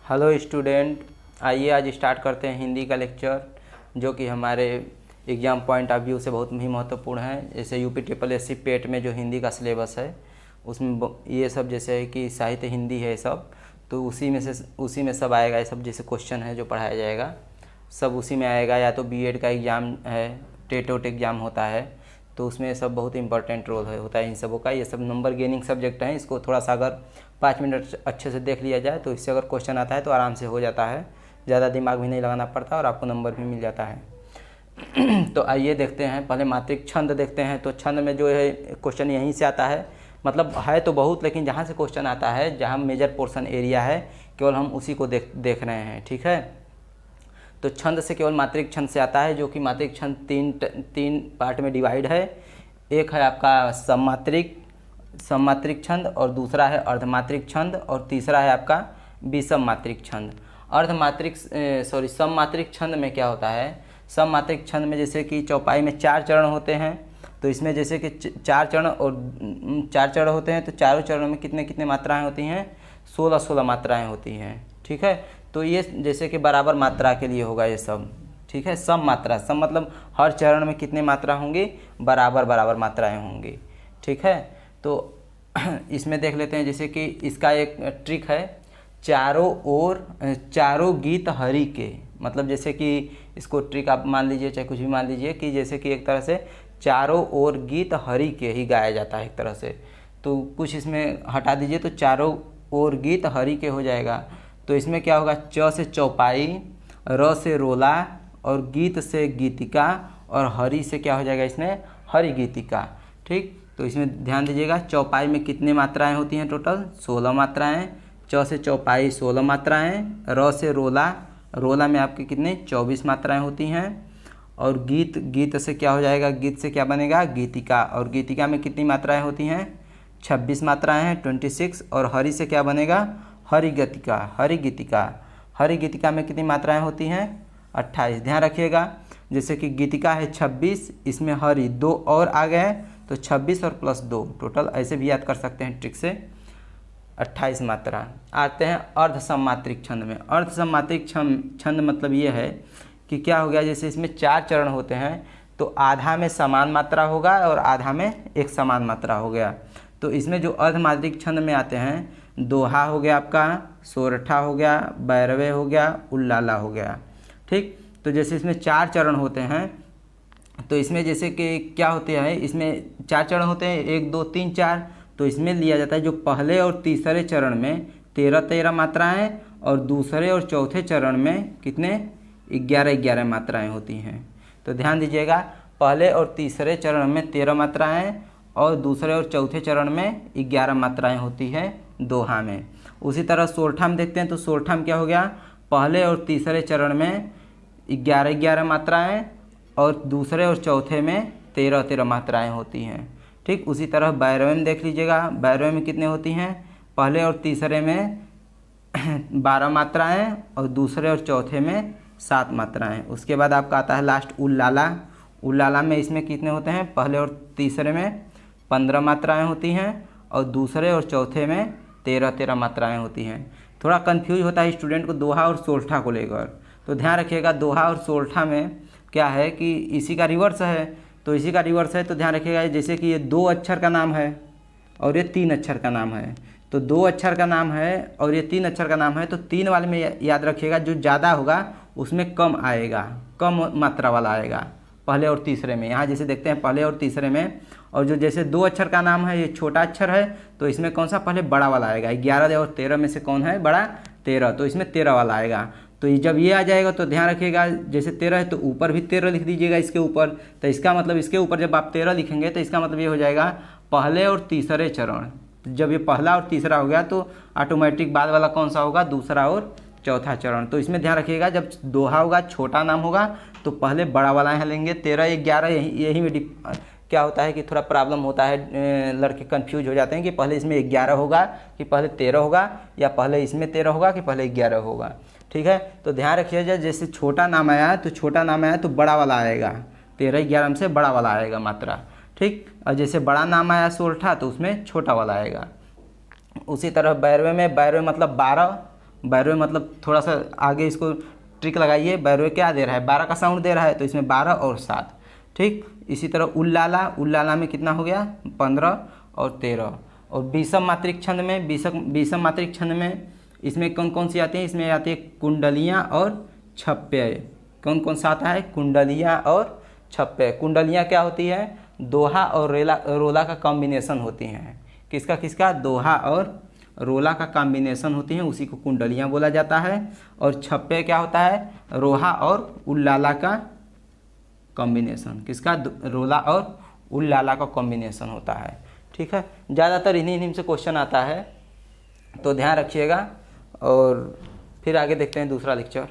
Hello student, आइए आज start करते हैं हिंदी का लेक्चर, जो कि हमारे एग्ज़ाम पॉइंट ऑफ व्यू से बहुत ही महत्वपूर्ण है। जैसे यूपी ट्रिपल एससी पेट में जो हिंदी का सिलेबस है उसमें ये सब जैसे है कि साहित्य हिंदी है सब, तो उसी में सब आएगा। ये सब जैसे क्वेश्चन है जो पढ़ाया जाएगा सब उसी में आएगा। या तो बीएड का एग्ज़ाम है, टेट ओट एग्ज़ाम होता है, तो उसमें सब बहुत इंपॉर्टेंट रोल होता है इन सबों का। ये सब नंबर गेनिंग सब्जेक्ट हैं। इसको थोड़ा सा अगर 5 मिनट अच्छे से देख लिया जाए तो इससे अगर क्वेश्चन आता है तो आराम से हो जाता है, ज़्यादा दिमाग भी नहीं लगाना पड़ता और आपको नंबर भी मिल जाता है। तो आइए देखते हैं, पहले मात्रिक छंद देखते हैं। तो छंद में जो है क्वेश्चन यहीं से आता है, मतलब है तो बहुत, लेकिन जहाँ से क्वेश्चन आता है, जहाँ मेजर पोर्शन एरिया है, केवल हम उसी को देख रहे हैं। ठीक है, तो छंद से केवल मात्रिक छंद से आता है, जो कि मात्रिक छंद तीन पार्ट में डिवाइड है। एक है आपका सममात्रिक छंद, और दूसरा है अर्धमात्रिक छंद, और तीसरा है आपका विषम मात्रिक छंद। सममात्रिक छंद में क्या होता है, सममात्रिक छंद में जैसे कि चौपाई में 4 चरण होते हैं, तो इसमें जैसे कि 4 चरण होते हैं, तो चारों चरणों में कितने कितने मात्राएं होती हैं, 16 मात्राएं होती हैं। ठीक है, तो ये जैसे कि बराबर मात्रा के लिए होगा ये सब। ठीक है, सम मात्रा, सम मतलब हर चरण में कितने मात्रा होंगी, बराबर मात्राएं होंगी। ठीक है, तो इसमें देख लेते हैं। जैसे कि इसका एक ट्रिक है, चारों गीत हरि के, मतलब जैसे कि इसको ट्रिक आप मान लीजिए, चाहे कुछ भी मान लीजिए, कि जैसे कि एक तरह से चारों ओर गीत हरि के ही गाया जाता है एक तरह से। तो कुछ इसमें हटा दीजिए तो चारों ओर गीत हरि के हो जाएगा। तो इसमें क्या होगा, च से चौपाई, र से रोला, और गीत से गीतिका, और हरि से क्या हो जाएगा इसमें, हरि गीतिका। ठीक, तो इसमें ध्यान दीजिएगा, चौपाई में कितने मात्राएं होती हैं, टोटल 16 मात्राएं। च से चौपाई 16 मात्राएं, र से रोला में आपके कितने 24 मात्राएं होती हैं, और गीत से क्या हो जाएगा, गीत से क्या बनेगा, गीतिका, और गीतिका में कितनी मात्राएं होती हैं, 26 मात्राएं हैं, 26। और हरि से क्या बनेगा, हरि गीतिका में कितनी मात्राएं होती हैं, 28। ध्यान रखिएगा, जैसे कि गीतिका है 26, इसमें हरि 2 और आ गए, तो 26 और प्लस 2 टोटल, ऐसे भी याद कर सकते हैं ट्रिक से, 28 मात्रा। आते हैं अर्धसममात्रिक छंद में। अर्धसममात्रिक छंद मतलब ये है कि क्या हो गया, जैसे इसमें 4 चरण होते हैं, तो आधा में समान मात्रा होगा और आधा में एक समान मात्रा हो गया। तो इसमें जो अर्धमात्रिक छंद में आते हैं, दोहा हो गया आपका, सोरठा हो गया, बैरवे हो गया, उल्लाला हो गया। ठीक, तो जैसे इसमें 4 चरण होते हैं, तो इसमें जैसे कि क्या होते हैं, इसमें 4 चरण होते हैं, 1 2 3 4। तो इसमें लिया जाता है जो पहले और तीसरे चरण में 13 मात्राएं, और दूसरे और चौथे चरण में कितने 11 मात्राएं होती हैं। तो ध्यान दीजिएगा, पहले और तीसरे चरण में 13 मात्राएं, और दूसरे और चौथे चरण में 11 मात्राएं होती है दोहा में। उसी तरह सोरठा में देखते हैं, तो सोरठा में क्या हो गया, पहले और तीसरे चरण में 11 मात्राएं, और दूसरे और चौथे में 13 मात्राएं होती हैं। ठीक, उसी तरह बैरवे में देख लीजिएगा, बैरवे में कितने होती हैं, पहले और तीसरे में 12 मात्राएं, और दूसरे और चौथे में 7 मात्राएं। उसके बाद आपका आता है लास्ट उल्लाला में इसमें कितने होते हैं, पहले और तीसरे में 15 मात्राएं होती हैं, और दूसरे और चौथे में 13 मात्राएं होती हैं। थोड़ा कंफ्यूज होता है स्टूडेंट को दोहा और सोरठा को लेकर, तो ध्यान रखिएगा, दोहा और सोरठा में क्या है कि इसी का रिवर्स है। तो इसी का रिवर्स है, तो ध्यान रखिएगा, जैसे कि ये 2 अक्षर का नाम है और ये 3 अक्षर का नाम है, तो 2 अक्षर का नाम है और ये 3 अक्षर का नाम है, तो 3 वाले में याद रखिएगा जो ज़्यादा होगा उसमें कम आएगा, कम मात्रा वाला आएगा पहले और तीसरे में। यहाँ जैसे देखते हैं पहले और तीसरे में, और जो जैसे 2 अक्षर का नाम है, ये छोटा अक्षर है, तो इसमें कौन सा पहले बड़ा वाला आएगा, 11 और 13 में से कौन है बड़ा, 13, तो इसमें 13 वाला आएगा। तो जब ये आ जाएगा तो ध्यान रखिएगा, जैसे 13 है तो ऊपर भी 13 लिख दीजिएगा इसके ऊपर। तो इसका मतलब इसके ऊपर जब आप 13 लिखेंगे तो इसका मतलब ये हो जाएगा पहले और तीसरे चरण। जब ये पहला और तीसरा हो गया तो ऑटोमेटिक बाद वाला कौन सा होगा, दूसरा और चौथा चरण। तो इसमें ध्यान रखिएगा, जब दोहा होगा, छोटा नाम होगा, तो पहले बड़ा वाला यहाँ लेंगे, 13 11, यही में क्या होता है कि थोड़ा प्रॉब्लम होता है, लड़के कंफ्यूज हो जाते हैं कि पहले इसमें 11 होगा कि पहले 13 होगा, या पहले इसमें 13 होगा कि पहले 11 होगा। ठीक है, तो ध्यान रखिएगा, जैसे छोटा नाम आया तो बड़ा वाला आएगा, 13 11 में से बड़ा वाला आएगा मात्रा। ठीक, और जैसे बड़ा नाम आया सोरठा तो उसमें छोटा वाला आएगा। उसी तरह बैरवे में, बैरवे मतलब 12, 12 मतलब थोड़ा सा आगे इसको ट्रिक लगाइए। 12 क्या दे रहा है, 12 का साउंड दे रहा है, तो इसमें 12 और 7। ठीक, इसी तरह उल्लाला, उल्लाला में कितना हो गया, 15 और 13। और बीसम मात्रिक छंद में, बीसम मात्रिक छंद में इसमें कौन कौन सी आती हैं, इसमें आती है कुंडलियाँ और छप्पे। कौन कौन सा आता है, कुंडलियाँ और छप्पे। कुंडलियाँ क्या होती है, दोहा और रोला का कॉम्बिनेशन होती हैं। किसका किसका, दोहा और रोला का कॉम्बिनेशन होती हैं, उसी को कुंडलियाँ बोला जाता है। और छप्पे क्या होता है, रोहा और उल्लाला का कॉम्बिनेशन। किसका, रोला और उल्लाला का कॉम्बिनेशन होता है। ठीक है, ज़्यादातर इन्हीं से क्वेश्चन आता है, तो ध्यान रखिएगा। और फिर आगे देखते हैं दूसरा लेक्चर।